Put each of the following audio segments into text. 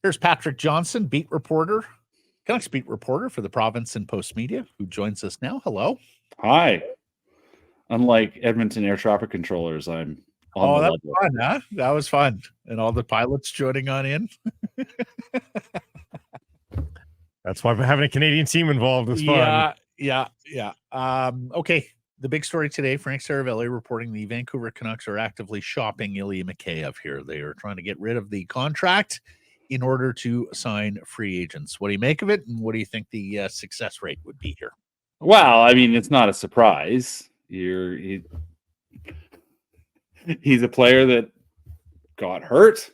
Here's Patrick Johnston, beat reporter, Canucks beat reporter for the Province and Post Media, who joins us now. Hello. Hi. Unlike Edmonton air traffic controllers, I'm on the that level. was fun, huh? That was fun. And all the pilots joining on in. That's why having a Canadian team involved is fun. Yeah. Okay. The big story today, Frank Saravelli reporting the Vancouver Canucks are actively shopping Ilya Mikheyev here. They are trying to get rid of the contract in order to sign free agents. What do you make of it? And what do you think the success rate would be here? Well, I mean, it's not a surprise. He's a player that got hurt,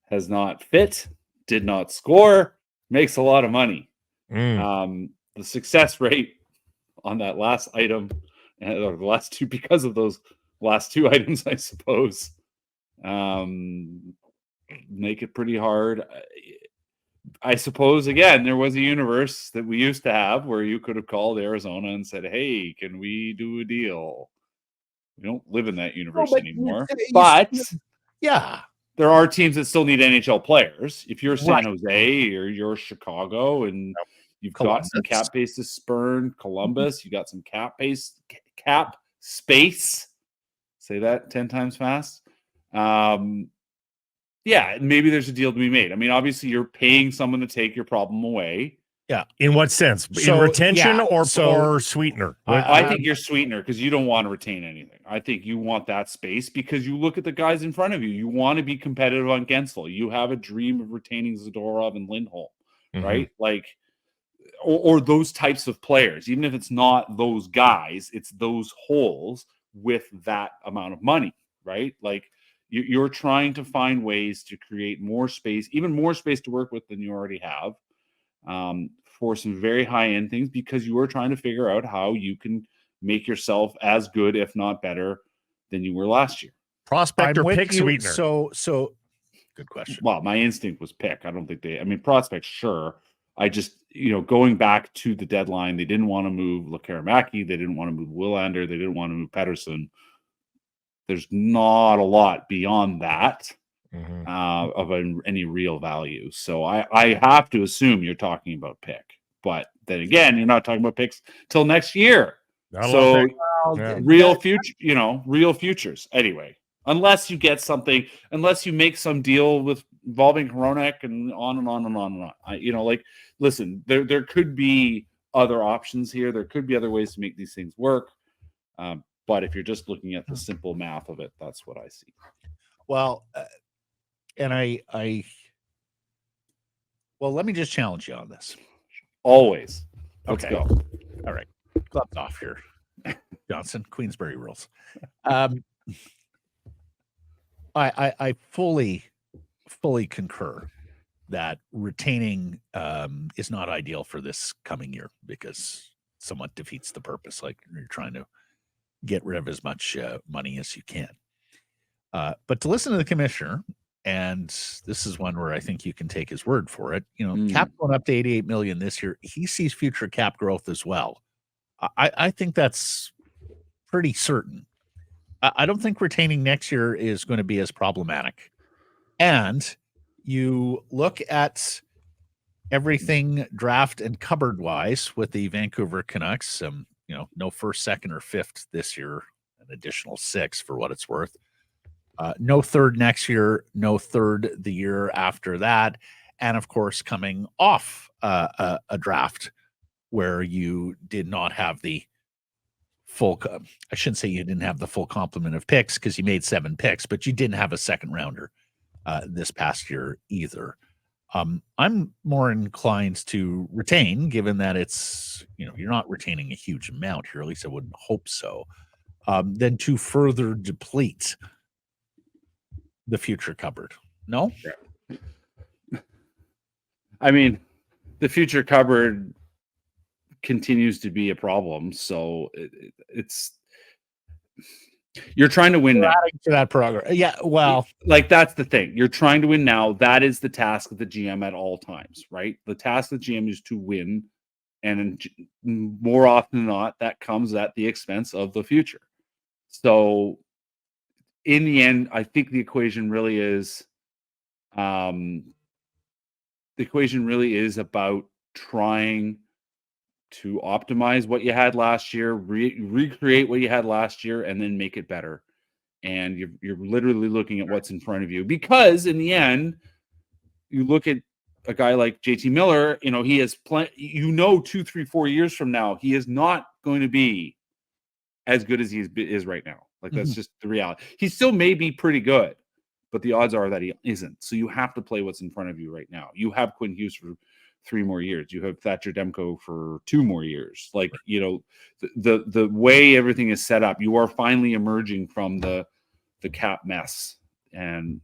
has not fit, did not score, makes a lot of money. The success rate on that last item, or the last two, because of those last two items, I suppose, make it pretty hard. I suppose, again, there was a universe that we used to have where you could have called Arizona and said, hey, can we do a deal? We don't live in that universe anymore. But yeah, there are teams that still need NHL players. If you're San Jose or you're Chicago and you've got some cap space to spurn, Columbus, you got some cap space. Say that 10 times fast. Yeah, maybe there's a deal to be made. I mean, obviously, you're paying someone to take your problem away. Yeah. In what sense? In retention or sweetener? I think you're sweetener because you don't want to retain anything. I think you want that space because you look at the guys in front of you. You want to be competitive on Gensel. You have a dream of retaining Zadorov and Lindholm, right? Like, or those types of players. Even if it's not those guys, it's those holes with that amount of money, right? Like, you're trying to find ways to create more space, even more space to work with than you already have, for some very high-end things, because you are trying to figure out how you can make yourself as good, if not better, than you were last year. Prospect or pick sweetener? So good question. Well, my instinct was pick. I don't think prospect, sure. I just, going back to the deadline, they didn't want to move Lekaramaki. They didn't want to move Willander. They didn't want to move Pettersson. There's not a lot beyond that of any real value. So I have to assume you're talking about pick. But then again, you're not talking about picks till next year. Real future, real futures. Anyway, unless you get something, unless you make some deal with involving Hronek and on and on and on and on. Listen, there could be other options here. There could be other ways to make these things work. But if you're just looking at the simple math of it, that's what I see. Well, and let me just challenge you on this. Always. Let's go. All right. Gloves off here. Johnston, Queensbury rules. I fully concur that retaining is not ideal for this coming year because somewhat defeats the purpose. Like you're trying to get rid of as much money as you can. But to listen to the commissioner, and this is one where I think you can take his word for it, cap going up to $88 million this year. He sees future cap growth as well. I think that's pretty certain. I don't think retaining next year is going to be as problematic. And you look at everything draft and cupboard wise with the Vancouver Canucks, no first, second, or fifth this year, an additional 6 for what it's worth. No third next year, no third the year after that. And of course, coming off a draft where you did not have the full, I shouldn't say you didn't have the full complement of picks because you made 7 picks, but you didn't have a second rounder this past year either. I'm more inclined to retain, given that it's, you're not retaining a huge amount here, at least I wouldn't hope so, than to further deplete the future cupboard. No? I mean, the future cupboard continues to be a problem. So it's you're trying to win now. Adding to that program. Yeah, well, like that's the thing. You're trying to win now. That is the task of the GM at all times, right? The task of the GM is to win, and more often than not, that comes at the expense of the future. So, in the end, I think the equation really is the equation really is about trying to optimize what you had last year, recreate what you had last year, and then make it better. And you're literally looking at what's in front of you, because in the end, you look at a guy like JT Miller, he has 2, 3, 4 years from now, he is not going to be as good as he is right now. Like, that's just the reality. He still may be pretty good, but the odds are that he isn't. So you have to play what's in front of you right now. You have Quinn Hughes for 3 more years. You have Thatcher Demko for 2 more years. Like, the way everything is set up, you are finally emerging from the cap mess, and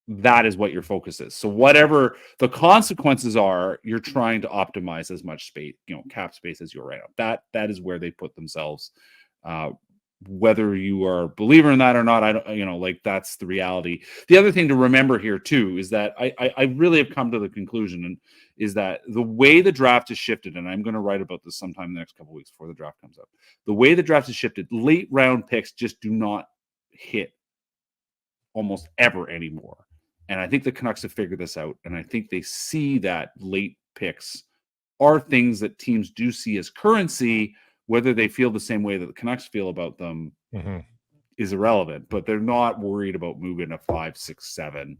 that is what your focus is. So whatever the consequences are, you're trying to optimize as much space, cap space as you're right now. That is where they put themselves. Whether you are a believer in that or not, I don't, that's the reality. The other thing to remember here too is that I really have come to the conclusion, and is that the way the draft has shifted, and I'm going to write about this sometime in the next couple of weeks before the draft comes up. The way the draft has shifted, late round picks just do not hit almost ever anymore. And I think the Canucks have figured this out. And I think they see that late picks are things that teams do see as currency. Whether they feel the same way that the Canucks feel about them is irrelevant. But they're not worried about moving a 5, 6, 7.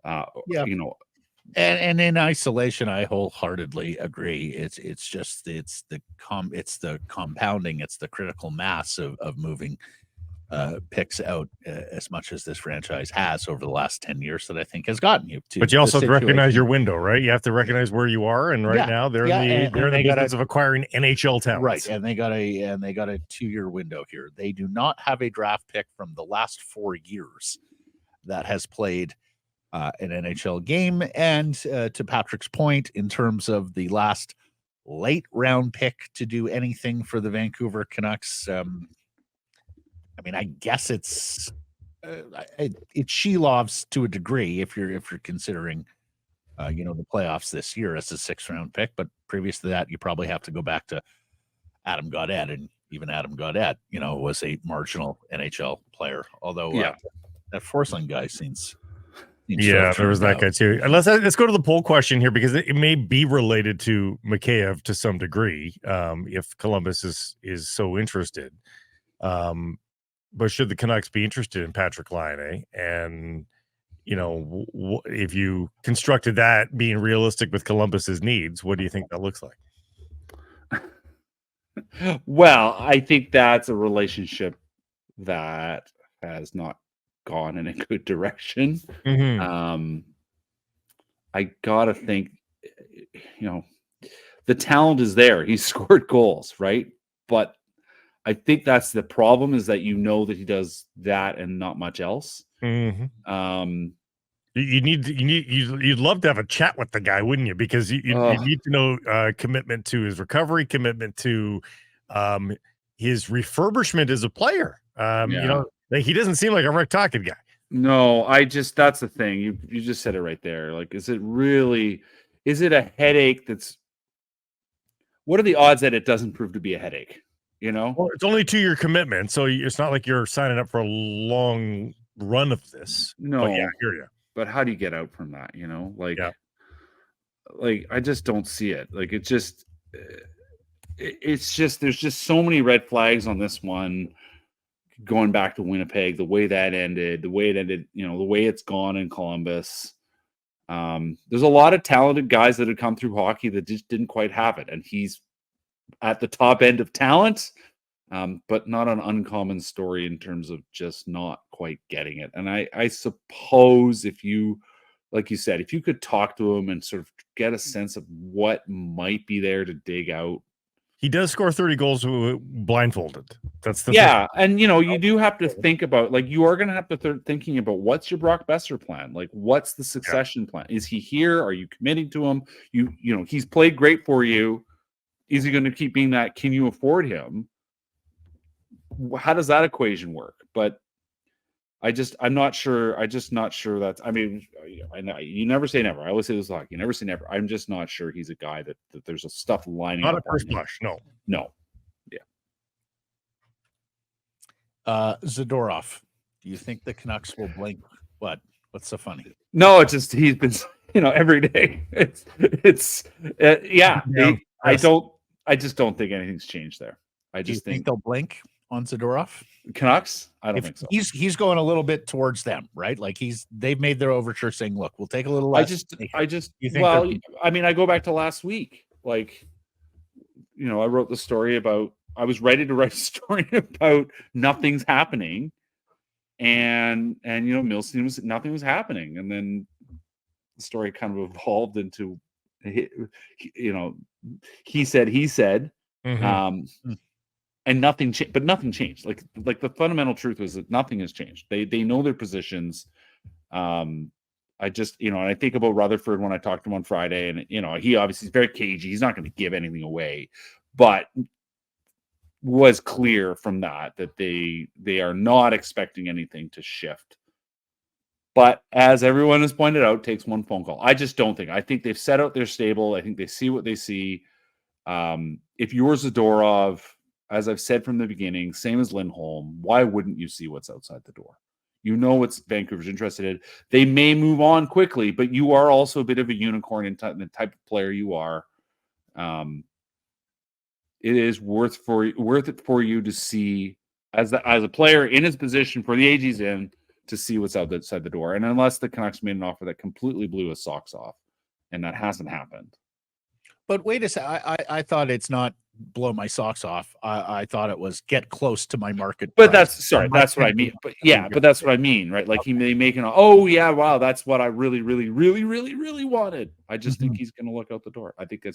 And in isolation, I wholeheartedly agree. It's the compounding, it's the critical mass of moving picks out as much as this franchise has over the last 10 years that I think has gotten you to. But you also have to recognize your window, right? You have to recognize where you are, and now they're in the business of acquiring NHL talents, right? And they got a 2-year window here. They do not have a draft pick from the last 4 years that has played an NHL game. And to Patrick's point, in terms of the last late round pick to do anything for the Vancouver Canucks, I guess it's Shilov's to a degree if you're considering the playoffs this year as a 6th round pick. But previous to that, you probably have to go back to Adam Gaudette, and even Adam Gaudette, was a marginal NHL player. Although that Forsling guy seems there was that guy too. Let's go to the poll question here, because it may be related to Mikheyev to some degree, if Columbus is so interested. But should the Canucks be interested in Patrick Laine? And, if you constructed that being realistic with Columbus's needs, what do you think that looks like? Well, I think that's a relationship that has not gone in a good direction. I got to think, the talent is there. He's scored goals, right? But I think that's the problem, is that that he does that and not much else. You'd love to have a chat with the guy, wouldn't you? Because you need to know commitment to his recovery, commitment to his refurbishment as a player. He doesn't seem like a Rick Tocchet guy. No, that's the thing. You just said it right there. Like, is it a headache what are the odds that it doesn't prove to be a headache? Well, it's only 2-year commitment, so it's not like you're signing up for a long run of this. No, but I hear you. But how do you get out from that? I just don't see it. Like, it's just there's just so many red flags on this one. Going back to Winnipeg, the way that ended, the way it's gone in Columbus. There's a lot of talented guys that had come through hockey that just didn't quite have it, and he's at the top end of talent, but not an uncommon story in terms of just not quite getting it. And I suppose if you, like you said, if you could talk to him and sort of get a sense of what might be there to dig out. He does score 30 goals blindfolded. That's the thing. And you do have to think about, like, you are going to have to start thinking about what's your Brock Besser plan, like what's the succession plan? Is he here? Are you committing to him? He's played great for you. Is he going to keep being that? Can you afford him? How does that equation work? But I'm not sure. I'm just not sure that's, I know you never say never. I always say this a lot. You never say never. I'm just not sure he's a guy that there's a stuff lining up. Not a first blush. No. Yeah. Zadorov, do you think the Canucks will blink? What's so funny? No, it's just he's been every day. Yeah. I just don't think anything's changed there. I Do you just think they'll blink on Zadorov? Canucks. I don't If think so. he's going a little bit towards them, right? Like they've made their overture saying, "Look, we'll take a little I less." just. You think Well, I mean, I go back to last week. Like, I wrote the story about. I was ready to write a story about nothing's happening, and Milstein was nothing was happening, and then the story kind of evolved into, he said, and nothing changed. But nothing changed. Like the fundamental truth was that nothing has changed. They know their positions. I just, and I think about Rutherford when I talked to him on Friday, and he obviously is very cagey. He's not going to give anything away, but was clear from that they are not expecting anything to shift. But as everyone has pointed out, takes one phone call. I just don't think. I think they've set out their stable. I think they see what they see. If you're Zadorov, as I've said from the beginning, same as Lindholm, why wouldn't you see what's outside the door? What's Vancouver's interested in. They may move on quickly, but you are also a bit of a unicorn in the type of player you are. It is worth it for you to see as a player in his position for the age he's in to see what's outside the door. And unless the Canucks made an offer that completely blew his socks off, and that hasn't happened. But wait a second, I thought it's not blow my socks off. I thought it was get close to my market. But price. that's what I mean. But yeah, but that's what I mean, right? Like he may make an, oh yeah, wow, that's what I really, really, really, really, really wanted. I just think he's going to look out the door. I think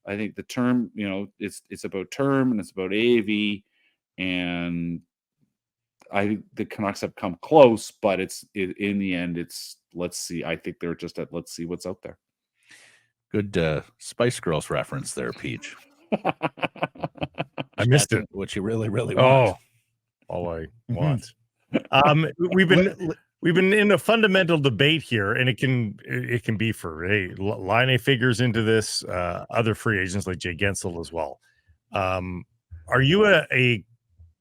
I think the term, it's about term and it's about AAV, and I think the Canucks have come close, but in the end, it's let's see. I think they're just at let's see what's out there. Good Spice Girls reference there, Peach. I missed it. What you really, really want. All I want. We've been in a fundamental debate here, and it can be for Laine figures into this, other free agents like Jay Gensel as well. Are you a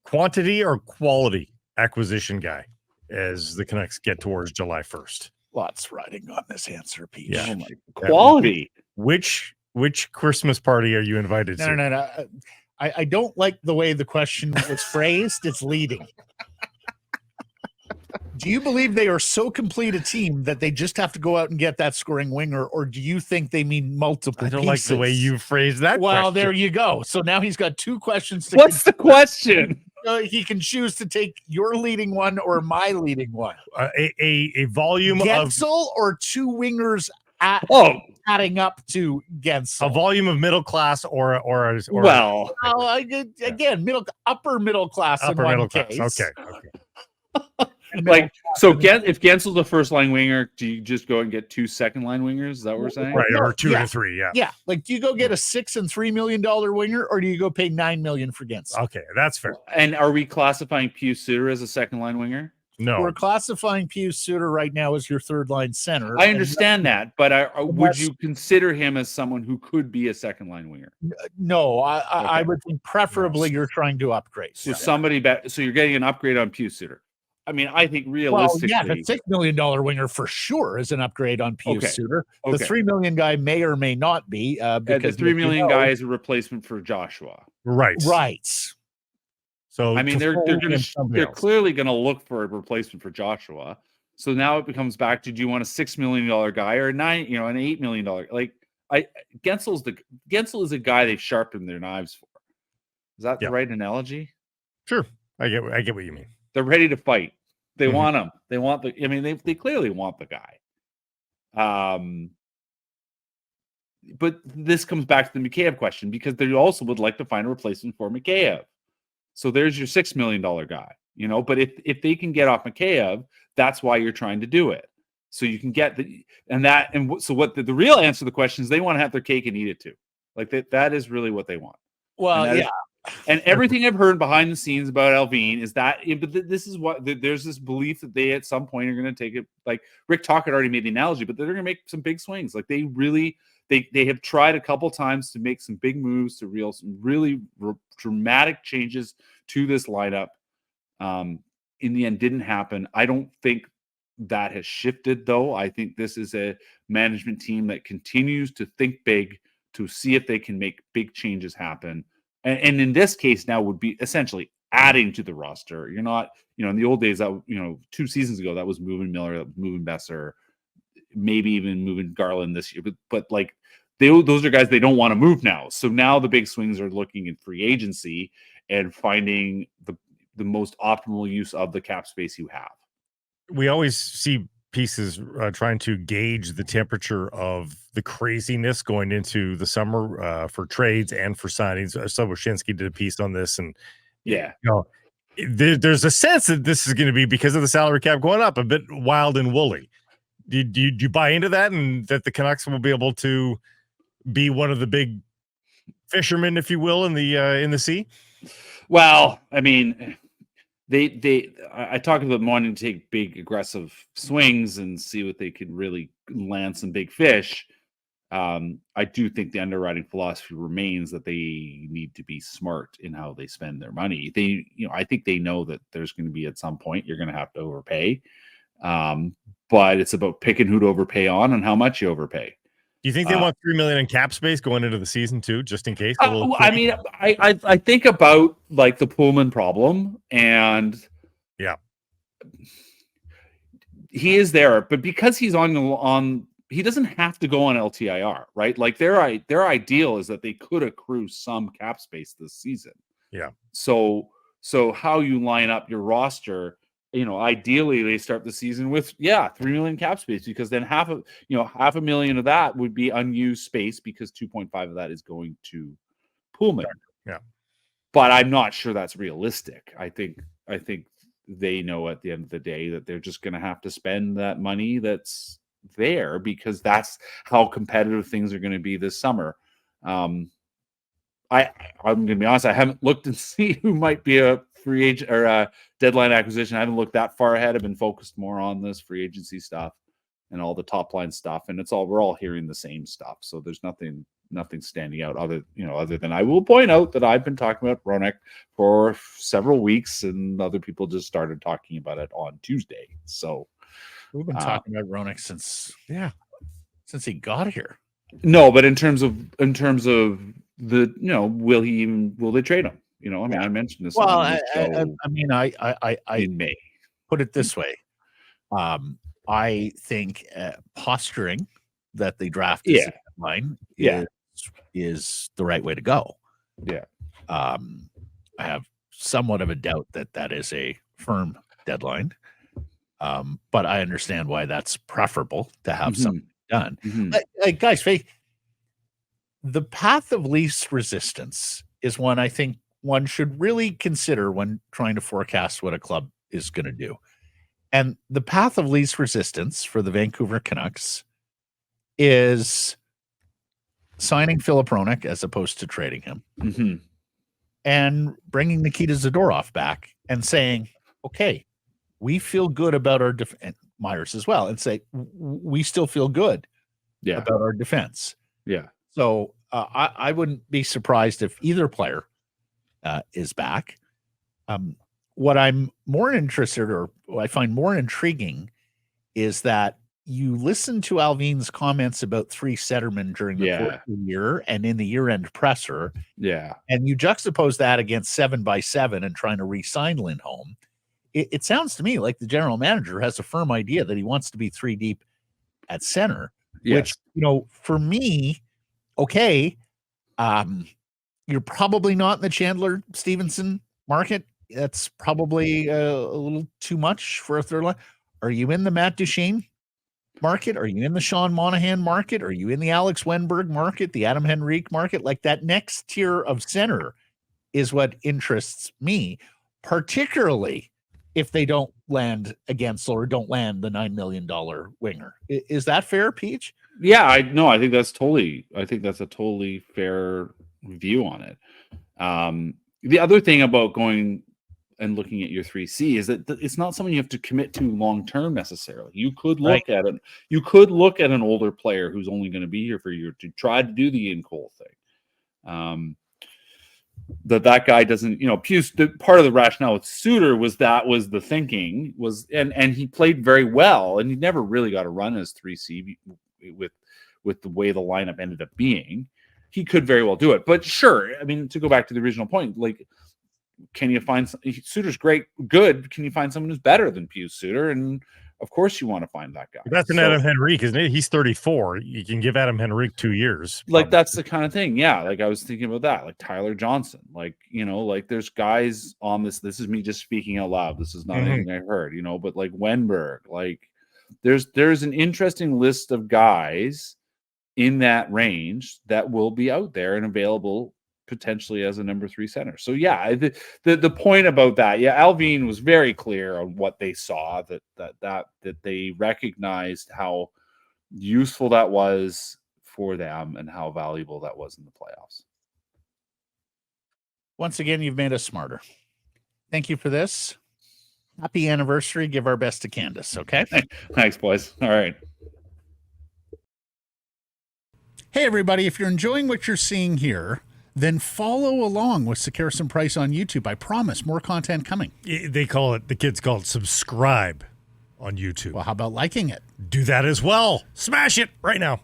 quantity or quality acquisition guy as the Canucks get towards July 1st? Lots riding on this answer, Peach. Yeah. Quality. Which Christmas party are you invited to? No. I don't like the way the question was phrased. It's leading. Do you believe they are so complete a team that they just have to go out and get that scoring winger, or do you think they mean multiple I don't pieces? like the way you phrased that. Well, question. There you go. So now he's got two questions. What's the question? He can choose to take your leading one or my leading one. A volume Gensel or two wingers adding up to Gensel. A volume of middle class or again, upper middle class in one case. Okay. Like, so if Gensel's the first line winger, do you just go and get two second line wingers? Is that what we're saying? Right, or two to three, yeah. Yeah. Like, do you go get a $6 and $3 million winger, or do you go pay $9 million for Gensel? Okay, that's fair. And are we classifying Pius Suter as a second line winger? No. We're classifying Pius Suter right now as your third line center. I understand that, but would you consider him as someone who could be a second line winger? No, I would think preferably you're trying to upgrade. So so you're getting an upgrade on Pius Suter. I mean, I think realistically, the $6 million winger for sure is an upgrade on Pius Suter. The $3 million guy may or may not be, because the $3 million guy is a replacement for Joshua. Right. So I mean, they're clearly going to look for a replacement for Joshua. So now it becomes back to, do you want a $6 million guy or an $8 million? Like, Gensel is a guy they've sharpened their knives for. Is that the right analogy? Sure, I get what you mean. They're ready to fight. They want him. They want they clearly want the guy. But this comes back to the Mikheyev question, because they also would like to find a replacement for Mikheyev. So there's your $6 million guy, but if they can get off Mikheyev, that's why you're trying to do it. So you can get so what the real answer to the question is, they want to have their cake and eat it too. Like that is really what they want. Well, yeah. And everything I've heard behind the scenes about Alvin is that, but this is what there's this belief that they at some point are going to take it. Like Rick Tocchet already made the analogy, but they're going to make some big swings. Like they have tried a couple times to make some big moves to some really dramatic changes to this lineup. In the end, didn't happen. I don't think that has shifted, though. I think this is a management team that continues to think big, to see if they can make big changes happen. And in this case now would be essentially adding to the roster. You're not, in the old days, that 2 seasons ago, that was moving Miller, that was moving Besser, maybe even moving Garland this year. But like those are guys they don't want to move now. So now the big swings are looking in free agency and finding the most optimal use of the cap space you have. We always see pieces trying to gauge the temperature of the craziness going into the summer for trades and for signings. Soboshinsky did a piece on this, and there's a sense that this is going to be, because of the salary cap going up, a bit wild and woolly. Do you buy into that, and that the Canucks will be able to be one of the big fishermen, if you will, in the sea? Well, I mean, I talked about wanting to take big aggressive swings and see what they could really land some big fish. I do think the underwriting philosophy remains that they need to be smart in how they spend their money. I think they know that there's going to be, at some point, you're going to have to overpay. But it's about picking who to overpay on and how much you overpay. Do you think they want $3 million in cap space going into the season too, just in case? I mean, I think about like the Pullman problem, and he is there, but because he's on, he doesn't have to go on LTIR, right? Like their ideal is that they could accrue some cap space this season. Yeah. So how you line up your roster, ideally they start the season with 3 million cap space, because then half a million of that would be unused space, because 2.5 of that is going to Pullman. Yeah. But I'm not sure that's realistic. I think they know at the end of the day that they're just going to have to spend that money that's there, because that's how competitive things are going to be this summer. I'm going to be honest, I haven't looked and see who might be a free agent or a deadline acquisition. I haven't looked that far ahead. I've been focused more on this free agency stuff and all the top line stuff, and we're all hearing the same stuff. So there's nothing standing out other than I will point out that I've been talking about Hronek for several weeks, and other people just started talking about it on Tuesday. So we've been talking about Hronek since he got here. No, but in terms of the will they trade him? I mentioned this. Well, I in May. Put it this way. I think posturing that they draft this line is the right way to go. Yeah. I have somewhat of a doubt that is a firm deadline. But I understand why that's preferable to have something done. Like, guys, the path of least resistance is one I think one should really consider when trying to forecast what a club is going to do. And the path of least resistance for the Vancouver Canucks is signing Flip Hronek as opposed to trading him, and bringing Nikita Zadorov back and saying, okay, we feel good about our defense, Myers as well, and say, we still feel good about our defense. Yeah. So I wouldn't be surprised if either player is back. What I'm more interested, or what I find more intriguing, is that you listen to Alvin's comments about 3 centermen during the course of the year and in the year-end presser. Yeah. And you juxtapose that against 7x7 and trying to re-sign Lindholm. It sounds to me like the general manager has a firm idea that he wants to be 3 deep at center, which, for me, okay, you're probably not in the Chandler Stevenson market. That's probably a little too much for a third line. Are you in the Matt Duchene market? Are you in the Sean Monahan market? Are you in the Alex Wenberg market, the Adam Henrique market? Like, that next tier of center is what interests me, particularly if they don't land against or don't land the $9 million winger. Is that fair, Peach? Yeah, I think that's a totally fair view on it. The other thing about going and looking at your 3C is that it's not something you have to commit to long term necessarily. You could look at it. You could look at an older player who's only going to be here for a year to try to do the Ian Cole thing. that guy doesn't, Puce, part of the rationale with Suter was the thinking was, and he played very well, and he never really got a run as 3C with the way the lineup ended up being. He could very well do it, but sure. I mean, to go back to the original point, like, can you find Suter's good? Can you find someone who's better than Puce Suter? And of course, you want to find that guy. That's Adam Henrique, isn't it? He's 34. You can give Adam Henrique 2 years. Like, that's the kind of thing. Yeah. Like, I was thinking about that, like Tyler Johnson, like, like there's guys on this. This is me just speaking out loud. This is not anything I heard, but like Wenberg, like there's an interesting list of guys in that range that will be out there and available potentially as a number 3 center. So yeah, the point about that, Alvin was very clear on what they saw, that they recognized how useful that was for them and how valuable that was in the playoffs. Once again, you've made us smarter. Thank you for this. Happy anniversary. Give our best to Candace. Okay. Thanks, boys. All right. Hey, everybody. If you're enjoying what you're seeing here, then follow along with Sekeres and Price on YouTube. I promise more content coming. The kids call it subscribe on YouTube. Well, how about liking it? Do that as well. Smash it right now.